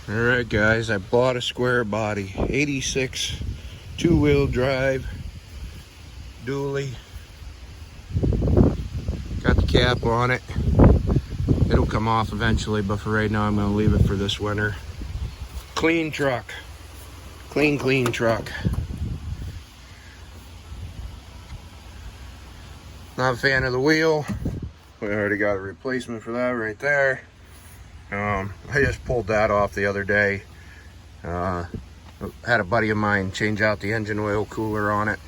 Alright guys, I bought a square body 86 two-wheel drive dually. Got the cap on it. It'll come off eventually, but for right now I'm going to leave it for this winter. Clean truck. Clean truck. Not a fan of the wheel. We already got a replacement for that right there. I just pulled that off the other day. Had a buddy of mine change out the engine oil cooler on it.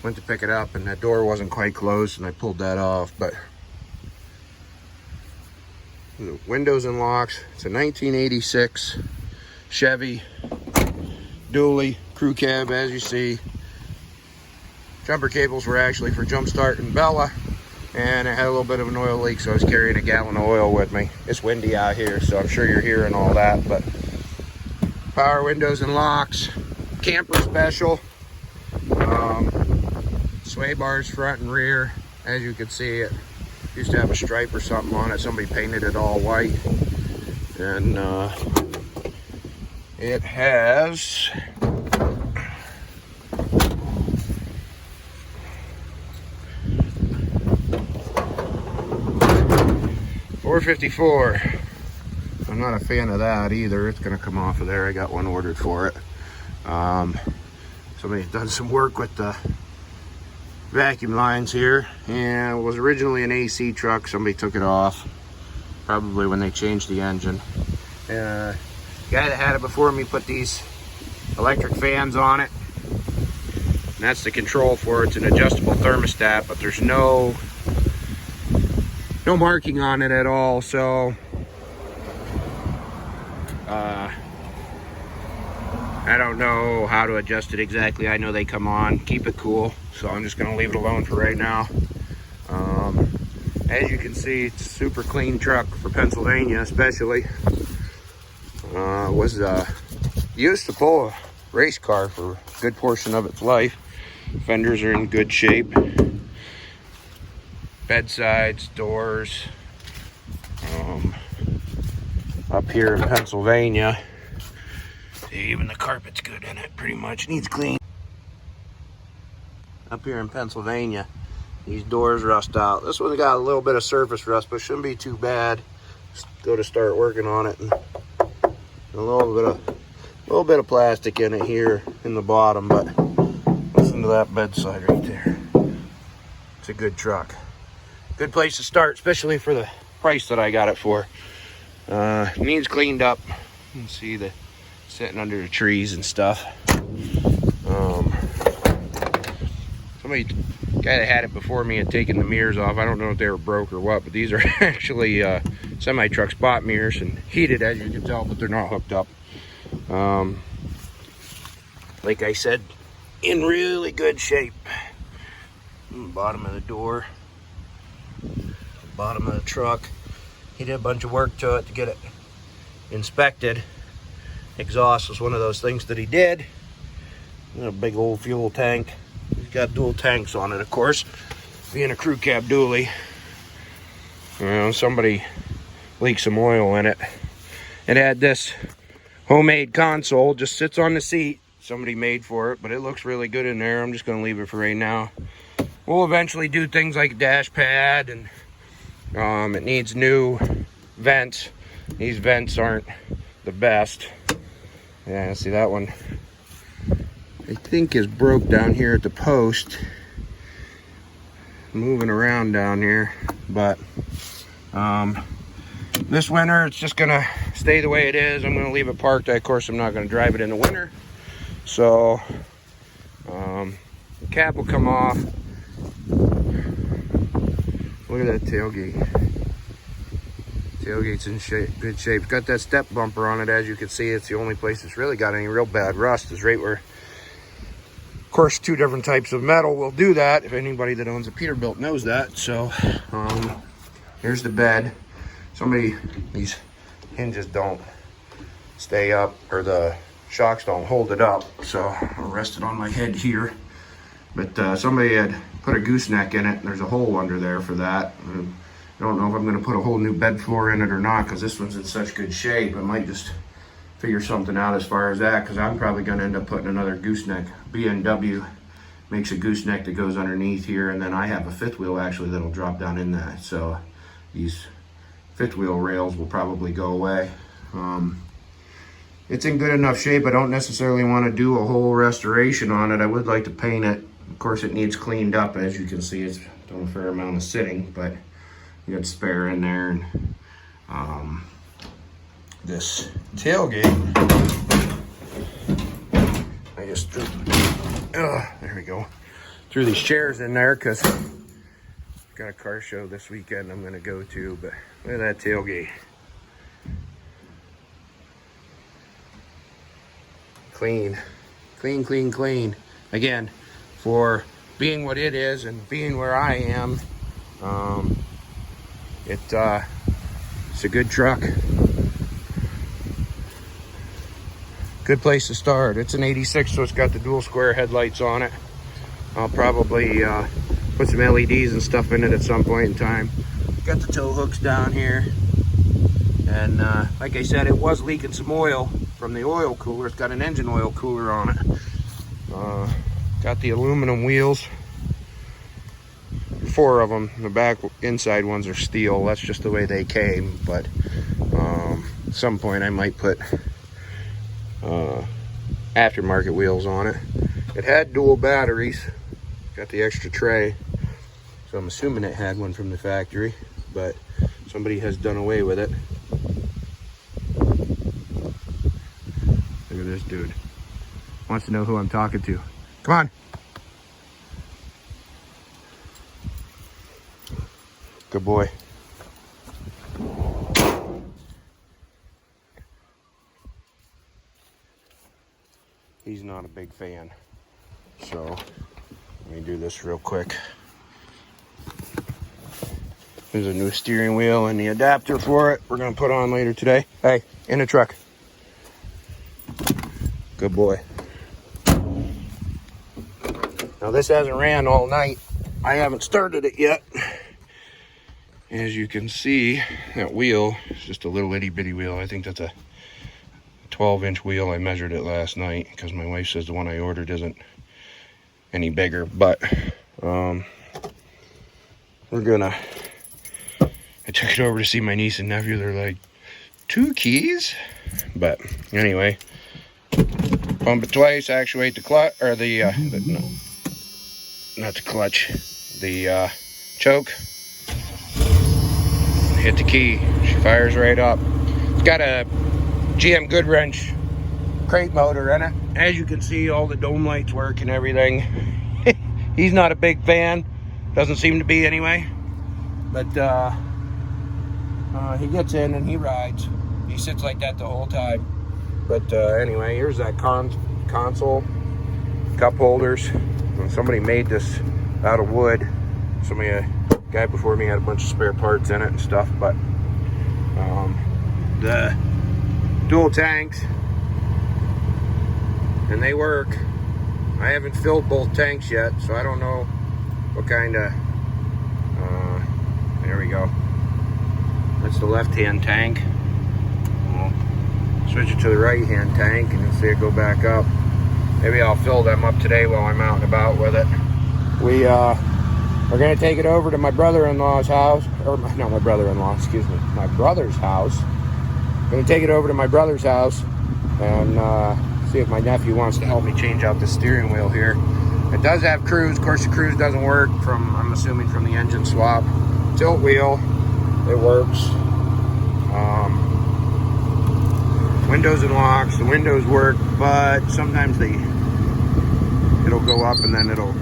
Went to pick it up and that door wasn't quite closed and I pulled that off. But the windows and locks. It's a 1986 Chevy dually crew cab, as you see. Jumper cables were actually for jump start and Bella, and it had a little bit of an oil leak, so I was carrying a gallon of oil with me. It's windy out here, so I'm sure you're hearing all that, but power windows and locks, camper special, sway bars front and rear. As you can see, it used to have a stripe or something on it. Somebody painted it all white, and it has 454. I'm not a fan of that either. It's going to come off of there. I got one ordered for it. Somebody's done some work with the vacuum lines here, and it was originally an AC truck. Somebody took it off, probably when they changed the engine. The guy that had it before me put these electric fans on it, and that's the control for it. It's an adjustable thermostat, but there's no marking on it at all, so I don't know how to adjust it exactly. I know they come on. Keep it cool, so I'm just going to leave it alone for right now. As you can see, it's a super clean truck for Pennsylvania, especially. Was used to pull a race car for a good portion of its life. Fenders are in good shape. Bedsides, doors. Up here in Pennsylvania, even the carpet's good in it, pretty much. Needs clean. Up here in Pennsylvania, these doors rust out. This one's got a little bit of surface rust, but shouldn't be too bad. Just go to start working on it, and a little bit of plastic in it here in the bottom. But listen to that bedside right there. It's a good truck. Good place to start, especially for the price that I got it for. Needs cleaned up. You can see the sitting under the trees and stuff. Guy that had it before me had taken the mirrors off. I don't know if they were broke or what, but these are actually semi-truck spot mirrors and heated, as you can tell, but they're not hooked up. Like I said, in really good shape. Bottom of the door, bottom of the truck. He did a bunch of work to it to get it inspected. Exhaust was one of those things that he did. A big old fuel tank. He's got dual tanks on it, of course. Being a crew cab dually, you know, somebody leaked some oil in it. It had this homemade console, just sits on the seat. Somebody made for it, but it looks really good in there. I'm just going to leave it for right now. We'll eventually do things like a dash pad, and it needs new vents. These vents aren't the best. Yeah, see that one, I think, is broke down here at the post. Moving around down here, but this winter it's just gonna stay the way it is. I'm gonna leave it parked. Of course, I'm not gonna drive it in the winter, so the cap will come off. Look at that tailgate. Tailgate's in good shape. It's got that step bumper on it. As you can see, it's the only place that's really got any real bad rust is right where, of course, two different types of metal will do that. If anybody that owns a Peterbilt knows that. So here's the bed. These hinges don't stay up, or the shocks don't hold it up, so I'll rest it on my head here. But somebody had put a gooseneck in it, and there's a hole under there for that. I don't know if I'm going to put a whole new bed floor in it or not, because this one's in such good shape. I might just figure something out as far as that, because I'm probably going to end up putting another gooseneck. B&W makes a gooseneck that goes underneath here, and then I have a fifth wheel actually that'll drop down in that. So these fifth wheel rails will probably go away. It's in good enough shape. I don't necessarily want to do a whole restoration on it. I would like to paint it. Of course, it needs cleaned up. As you can see, it's done a fair amount of sitting, but you got spare in there. And this tailgate, I just threw, there we go, threw these chairs in there because got a car show this weekend I'm going to go to. But look at that tailgate. Clean, clean, clean, clean. Again, for being what it is and being where I am, it's a good truck. Good place to start. It's an 86, so it's got the dual square headlights on it. I'll probably put some LEDs and stuff in it at some point in time. Got the tow hooks down here. And like I said, it was leaking some oil from the oil cooler. It's got an engine oil cooler on it. Got the aluminum wheels. 4 of them. The back inside ones are steel. That's just the way they came. But at some point I might put aftermarket wheels on it. It had dual batteries. Got the extra tray. So I'm assuming it had one from the factory. But somebody has done away with it. Look at this dude. Wants to know who I'm talking to. Come on. Good boy. He's not a big fan. So let me do this real quick. There's a new steering wheel and the adapter for it. We're gonna put on later today. Hey, in the truck. Good boy. Now this hasn't ran all night. I haven't started it yet. As you can see, that wheel is just a little itty bitty wheel. I think that's a 12-inch wheel. I measured it last night because my wife says the one I ordered isn't any bigger. But we're gonna, I took it over to see my niece and nephew. They're like, 2 keys? But anyway, pump it twice, actuate the clutch, or no, not the clutch, the choke. Hit the key, she fires right up. It's got a GM Goodwrench crate motor in it. As you can see, all the dome lights work and everything. He's not a big fan, doesn't seem to be anyway. But he gets in and he rides. He sits like that the whole time. But anyway, here's that console, cup holders. And somebody made this out of wood. A guy before me had a bunch of spare parts in it and stuff. But the dual tanks, and they work. I haven't filled both tanks yet, so I don't know what kind of, there we go. That's the left-hand tank. We'll switch it to the right-hand tank and you'll see it go back up. Maybe I'll fill them up today while I'm out and about with it. We're gonna take it over to my brother-in-law's house, or not my brother-in-law, excuse me, my brother's house. Gonna take it over to my brother's house and see if my nephew wants to help me change out the steering wheel here. It does have cruise. Of course, the cruise doesn't work from, I'm assuming, from the engine swap. Tilt wheel, it works. Windows and locks, the windows work, but sometimes it'll go up and then it'll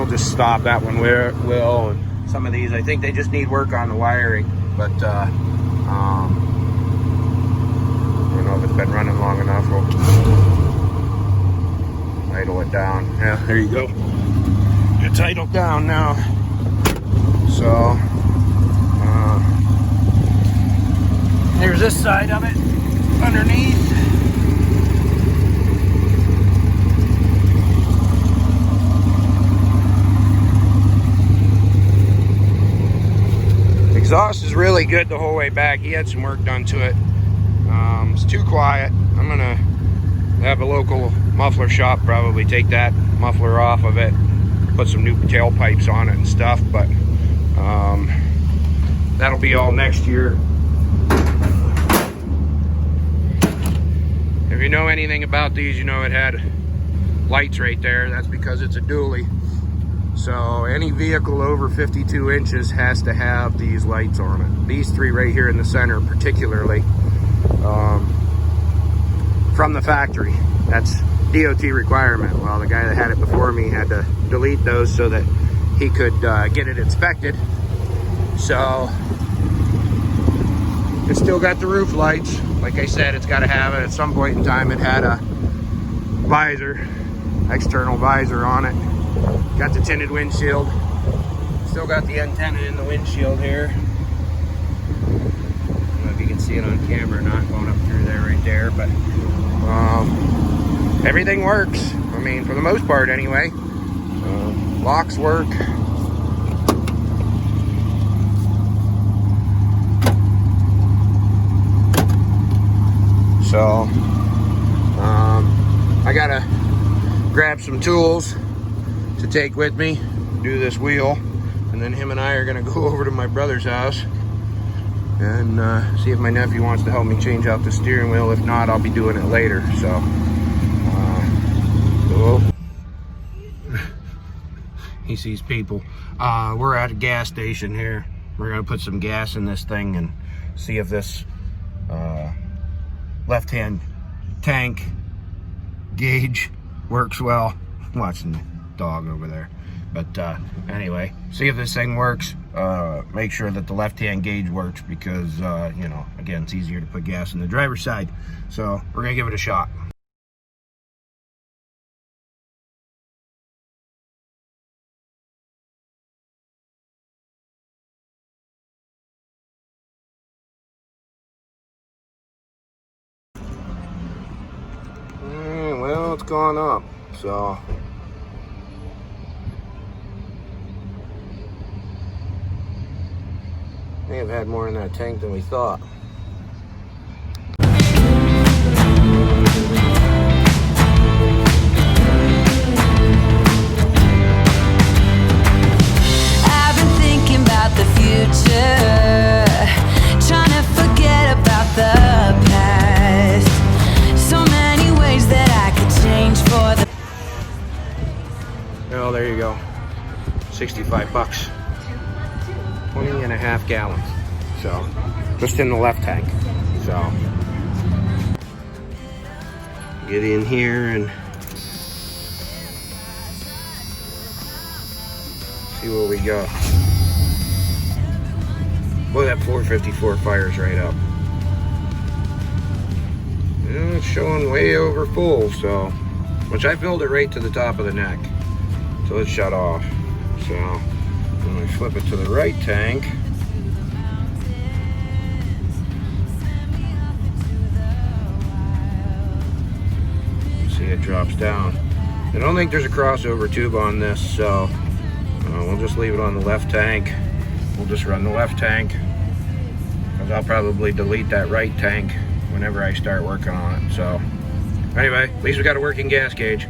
just stop. That one will. And some of these, I think they just need work on the wiring, but I don't know if it's been running long enough. We'll idle it down. Yeah, there you go. It's idled down now. So here's this side of it underneath. Exhaust is really good the whole way back. He had some work done to it. It's too quiet. I'm gonna have a local muffler shop probably take that muffler off of it, put some new tailpipes on it and stuff, but that'll be all next year. If you know anything about these, you know it had lights right there. That's because it's a dually. So any vehicle over 52 inches has to have these lights on it. These three right here in the center particularly, from the factory. That's DOT requirement. Well, the guy that had it before me had to delete those so that he could get it inspected. So it's still got the roof lights. Like I said, it's got to have it. At some point in time, it had a visor, external visor on it. Got the tinted windshield. Still got the antenna in the windshield here. I don't know if you can see it on camera or not, going up through there right there, but everything works. I mean, for the most part anyway. Locks work. So I gotta grab some tools to take with me, do this wheel, and then him and I are gonna go over to my brother's house and see if my nephew wants to help me change out the steering wheel. If not, I'll be doing it later. So he sees people. We're at a gas station here. We're gonna put some gas in this thing and see if this left-hand tank gauge works well. I'm watching the dog over there, but anyway, see if this thing works. Make sure that the left-hand gauge works because you know, again, it's easier to put gas in the driver's side. So we're gonna give it a shot. Well, it's gone up, so may have had more in that tank than we thought. I've been thinking about the future, trying to forget about the past. So many ways that I could change for the... Well, there you go. 65 bucks. 20 and a half gallons. So, just in the left tank. So, get in here and see what we got. Boy, that 454 fires right up. And it's showing way over full, so, which I filled it right to the top of the neck. So it's shut off. So, when we flip it to the right tank, see it drops down. I don't think there's a crossover tube on this, so we'll just leave it on the left tank. We'll just run the left tank, because I'll probably delete that right tank whenever I start working on it. So anyway, at least we got a working gas gauge.